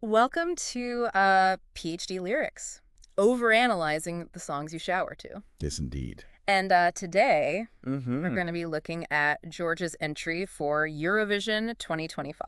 Welcome to PhD Lyrics, overanalyzing the songs you shower to. Yes, indeed. And today, we're going to be looking at Georgia's entry for Eurovision 2025.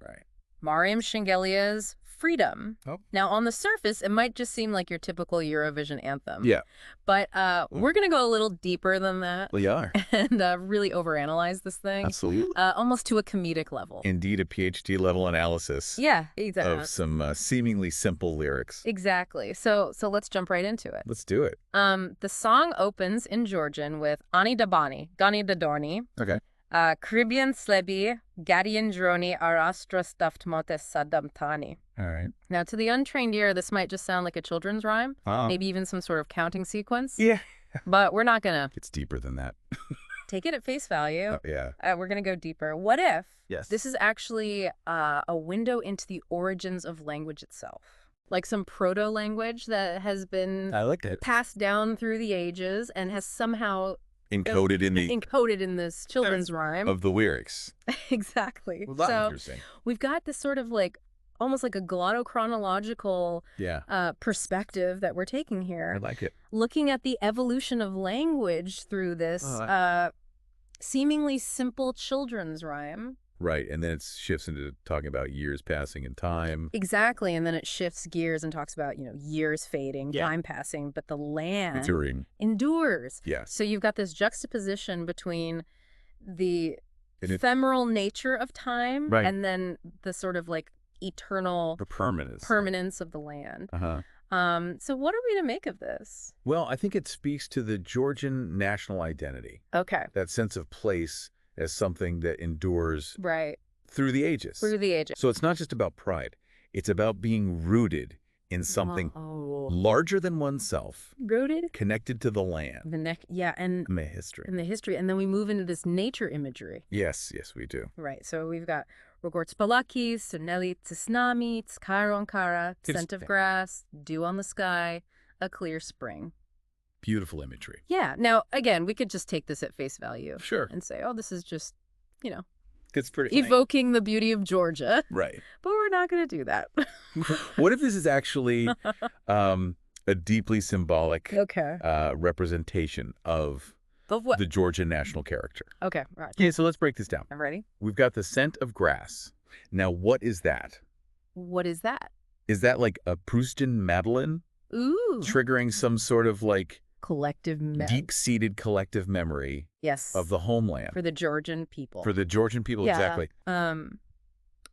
Right. Mariam Shengelia's Freedom. Oh. Now, on the surface, it might just seem like your typical Eurovision anthem. Yeah. But we're going to go a little deeper than that. We are. And really overanalyze this thing. Absolutely. Almost to a comedic level. Indeed, a PhD level analysis Yeah, exactly. of some seemingly simple lyrics. Exactly. So let's jump right into it. Let's do it. The song opens in Georgian with Ani Dabani, Gani Dadorni, Okay. Caribbean Slebi, Gadian Droni, Arastra Stuffed Motes Sadam Tani. All right. Now, to the untrained ear, this might just sound like a children's rhyme, maybe even some sort of counting sequence. Yeah. But we're not going to It's deeper than that. take it at face value. Yeah. We're going to go deeper. What if Yes. this is actually a window into the origins of language itself? Like some proto-language that has been I like it. passed down through the ages and has somehow Encoded in the encoded in this children's rhyme. of the lyrics. Exactly. Well, that's So interesting. we've got this sort of like almost like a glottochronological Yeah. perspective that we're taking I here, like it. looking at the evolution of language through this seemingly simple children's rhyme. Right. And then it shifts into talking about years passing in time. Exactly. And then it shifts gears and talks about, years fading, Yeah. time passing, but the land Enduring. endures. Yes. So you've got this juxtaposition between the And it- ephemeral nature of time Right. and then the sort of like eternal The permanence. permanence of the land. Uh-huh. So what are we to make of this? Well, I think it speaks to the Georgian national identity, Okay. that sense of place as something that endures Right. through the ages. Through the ages. So it's not just about pride. It's about being rooted in something Oh. larger than oneself, Rooted? connected to the land, The neck. Yeah. And and the history. in the history. And then we move into this nature imagery. Yes, we do. Right. So we've got Rogort Spalaki, Suneli Tsnami, Tskairon Kara, scent of grass, dew on the sky, a clear spring. Beautiful imagery. Yeah. Now, again, we could just take this at face value Sure. and say, oh, this is just, It's pretty evoking the beauty of Georgia. Right. But we're not going to do that. What if this is actually a deeply symbolic Okay. representation of Of what? the Georgian national character? Okay. Right. Okay, so let's break this down. I'm ready. We've got the scent of grass. Now, what is that? What is that? Is that like a Proustian Madeleine Ooh. triggering some sort of like Collective deep-seated collective memory Yes. of the homeland For the Georgian people. for the Georgian people? Yeah. Exactly.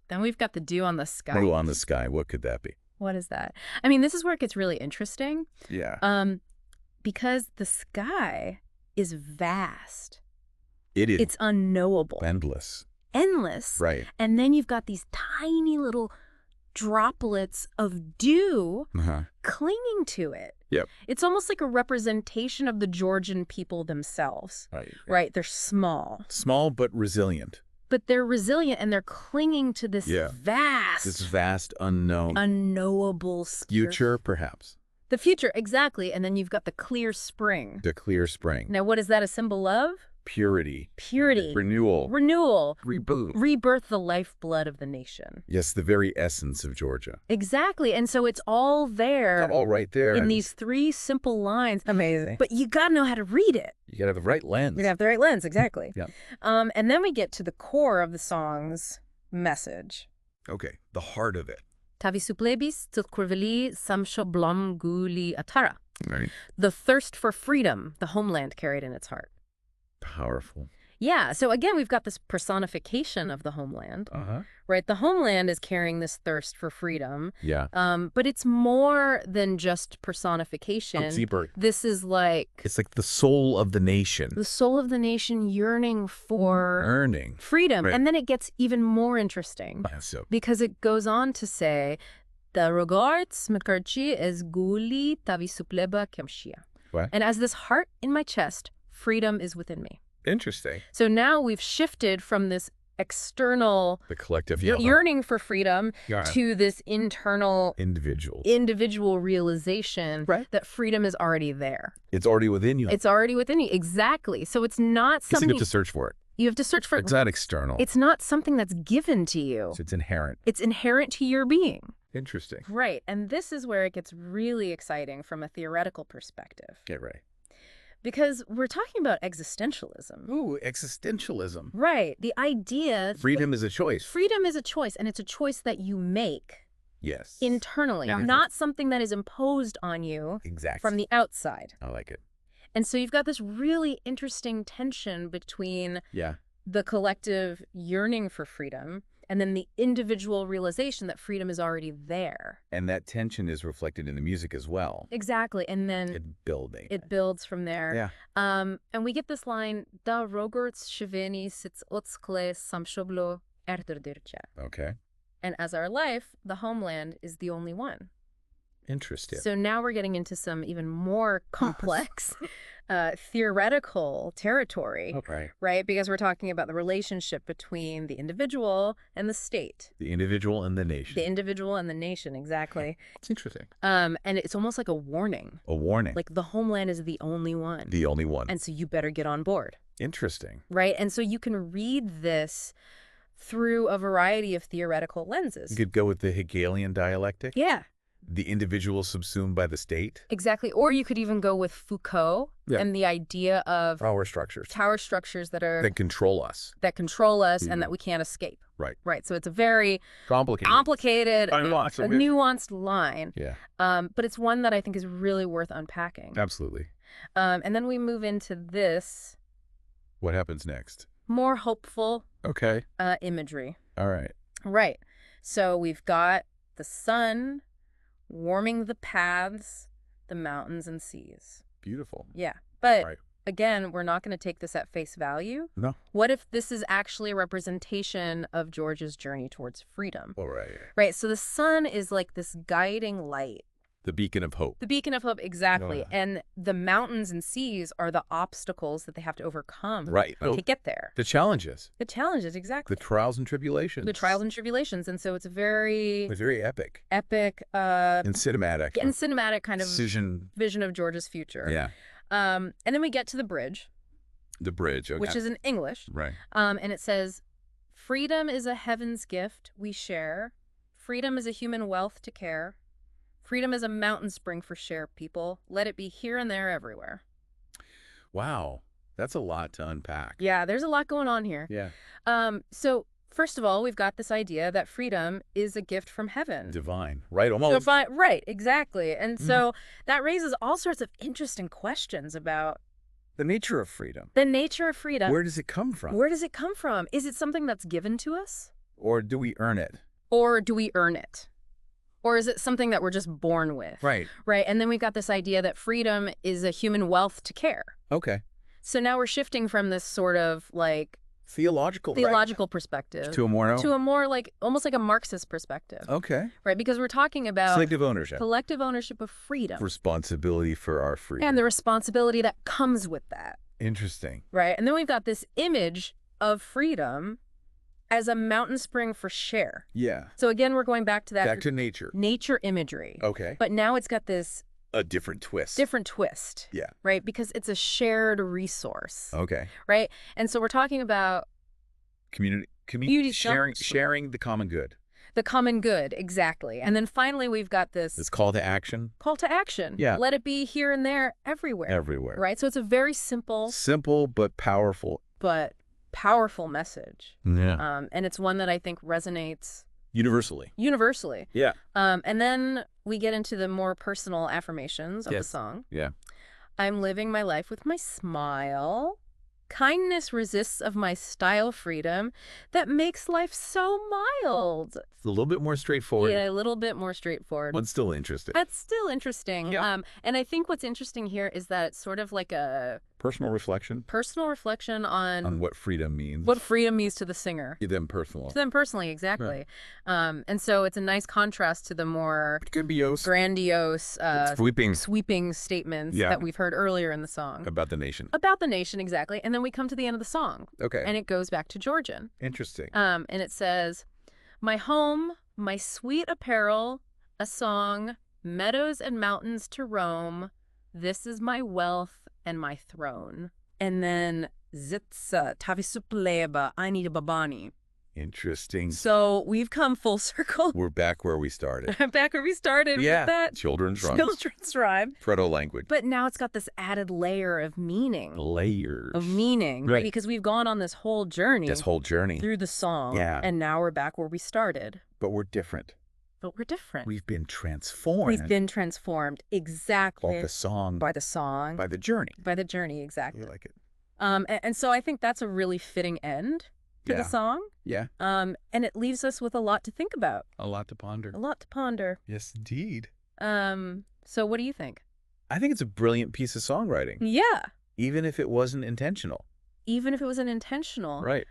Then we've got the dew on the sky. Blue on the sky. What could that be? What is that? I mean, this is where it gets really interesting. Yeah. Because the sky is vast. It is It's unknowable. endless. Endless. Right. And then you've got these tiny little droplets of dew Uh-huh. clinging to it. Yep. It's almost like a representation of the Georgian people themselves. Right. Right? They're small, Small but resilient. but they're resilient and they're clinging to this Yeah. vast, This vast unknown unknowable future, perhaps. The future, exactly. And then you've got the clear spring. The clear spring. Now, what is that a symbol of? Purity. Purity. Renewal. Renewal. Reboot. Rebirth, the lifeblood of the nation. Yes, the very essence of Georgia. Exactly. And so it's all there All right there. in these three simple lines. Amazing. But you got to know how to read it. You gotta have the right lens. You have the right lens, exactly. Yeah. And then we get to the core of the song's message. Okay, the heart of it. Tavisuplebis tilkurveli samsho blom guli atara. Right. The thirst for freedom the homeland carried in its heart. Powerful. Yeah, so again, we've got this personification of the homeland, Uh-huh. right? The homeland is carrying this thirst for freedom, Yeah. but it's more than just personification. Deeper. This is like It's like the soul of the nation. the soul of the nation yearning for Earning. freedom. Right. And then it gets even more interesting So, because it goes on to say, the regards mekarchi es guli tavisupleba kemshia. What? And as this heart in my chest, freedom is within me. interesting. So now we've shifted from this external The collective yearning for freedom Yeah. to this internal individual realization Right. that freedom is already there. It's already within you. It's already within you. Exactly. So it's not You just something have to search for it. you have to search for. It's not external. It's not something that's given to you. So it's inherent. It's inherent to your being. Interesting. Right. And this is where it gets really exciting from a theoretical perspective. Get right. Because we're talking about existentialism. Ooh, existentialism. Right. The idea... Freedom is a choice. Freedom is a choice, and it's a choice that you make Yes. internally, not something that is imposed on you from the outside. I like it. And so you've got this really interesting tension between the collective yearning for freedom and then the individual realization that freedom is already there. And that tension is reflected in the music as well. Exactly. And then it builds from there. Yeah. And we get this line, Da rogurts shiveni sits otskle samshoblo erderdircha. Okay. And as our life, the homeland is the only one. Interesting. So now we're getting into some even more complex theoretical territory, right? Because we're talking about the relationship between the individual and the state. The individual and the nation. The individual and the nation, exactly. It's interesting. And it's almost like a warning. A warning. Like the homeland is the only one. The only one. And so you better get on board. Interesting. Right? And so you can read this through a variety of theoretical lenses. You could go with the Hegelian dialectic. Yeah. The individual subsumed by the state. Exactly. Or you could even go with Foucault and the idea of power structures. Power structures that control us. That control us and that we can't escape. Right. Right. So it's a very complicated a nuanced line. Yeah. But it's one that I think is really worth unpacking. Absolutely. And then we move into this. What happens next? More hopeful imagery. All right. Right. So we've got the sun warming the paths, the mountains and seas. Beautiful. Yeah. But again, we're not going to take this at face value. No. What if this is actually a representation of George's journey towards freedom? All right. Right. So the sun is like this guiding light. The beacon of hope. The beacon of hope, exactly. And the mountains and seas are the obstacles that they have to overcome to get there. The challenges. The challenges, exactly. The trials and tribulations. The trials and tribulations. And so it's very epic. Epic. And cinematic. And cinematic kind of vision of George's future. Yeah. And then we get to the bridge. The bridge, okay. Which is in English. Right. And it says, freedom is a heaven's gift we share. Freedom is a human wealth to care. Freedom is a mountain spring for share people. Let it be here and there everywhere. Wow. That's a lot to unpack. Yeah, there's a lot going on here. Yeah. So first of all, we've got this idea that freedom is a gift from heaven. Divine. Right, almost. Divine, right, exactly. And so that raises all sorts of interesting questions about the nature of freedom. The nature of freedom. Where does it come from? Where does it come from? Is it something that's given to us? Or do we earn it? Or do we earn it? Or is it something that we're just born with? Right. Right. And then we've got this idea that freedom is a human wealth to care. Okay. So now we're shifting from this sort of like theological perspective to a more like almost like a Marxist perspective. Okay. Right. Because we're talking about collective ownership of freedom. Responsibility for our freedom. And the responsibility that comes with that. Interesting. Right. And then we've got this image of freedom as a mountain spring for share. Yeah. So again, we're going back to that. Back to nature. Nature imagery. Okay. But now it's got this. A different twist. Yeah. Right? Because it's a shared resource. Okay. Right? And so we're talking about community sharing the common good. The common good, exactly. And then finally we've got this call to action. Call to action. Yeah. Let it be here and there, everywhere. Everywhere. Right? So it's a very simple but powerful message. Yeah. And it's one that I think resonates universally. Yeah. And then we get into the more personal affirmations of the song. Yeah. I'm living my life with my smile. Kindness resists of my style freedom that makes life so mild. It's a little bit more straightforward. Yeah, a little bit more straightforward. But still interesting. That's still interesting. Yeah. And I think what's interesting here is that it's sort of like a personal reflection on what freedom means. What freedom means to the singer. To them personally, exactly. Right. And so it's a nice contrast to the more grandiose, sweeping statements that we've heard earlier in the song. About the nation. Exactly. And then we come to the end of the song. Okay. And it goes back to Georgian. Interesting. And it says, my home, my sweet apparel, a song, meadows and mountains to roam. This is my wealth and my throne. And then zitsa tavisupleba anida babani. Interesting. So we've come full circle. We're back where we started. Back where we started with that Children's rhyme. children's rhyme. Proto-language. But now it's got this added layer of meaning. Layers. Right? Because we've gone on this whole journey. This whole journey. Through the song. Yeah. And now we're back where we started. But we're different. But we're different. We've been transformed. We've been transformed. Exactly. By the song. By the song. By the journey. By the journey, exactly. I like it. And so I think that's a really fitting end to the song. Yeah. And it leaves us with a lot to think about. A lot to ponder. A lot to ponder. Yes, indeed. So what do you think? I think it's a brilliant piece of songwriting. Yeah. Even if it wasn't intentional. Even if it wasn't intentional. Right.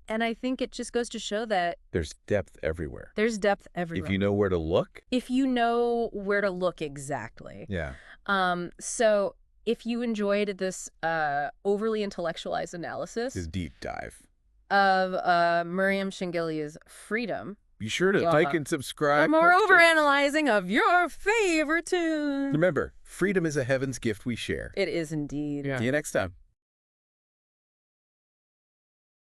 And I think it just goes to show that there's depth everywhere. There's depth everywhere. If you know where to look. If you know where to look exactly. Yeah. So if you enjoyed this overly intellectualized analysis. This deep dive. Of Mariam Shengelia's Freedom. Be sure to like and subscribe. For more overanalyzing of your favorite tunes. Remember, freedom is a heaven's gift we share. It is indeed. See you next time.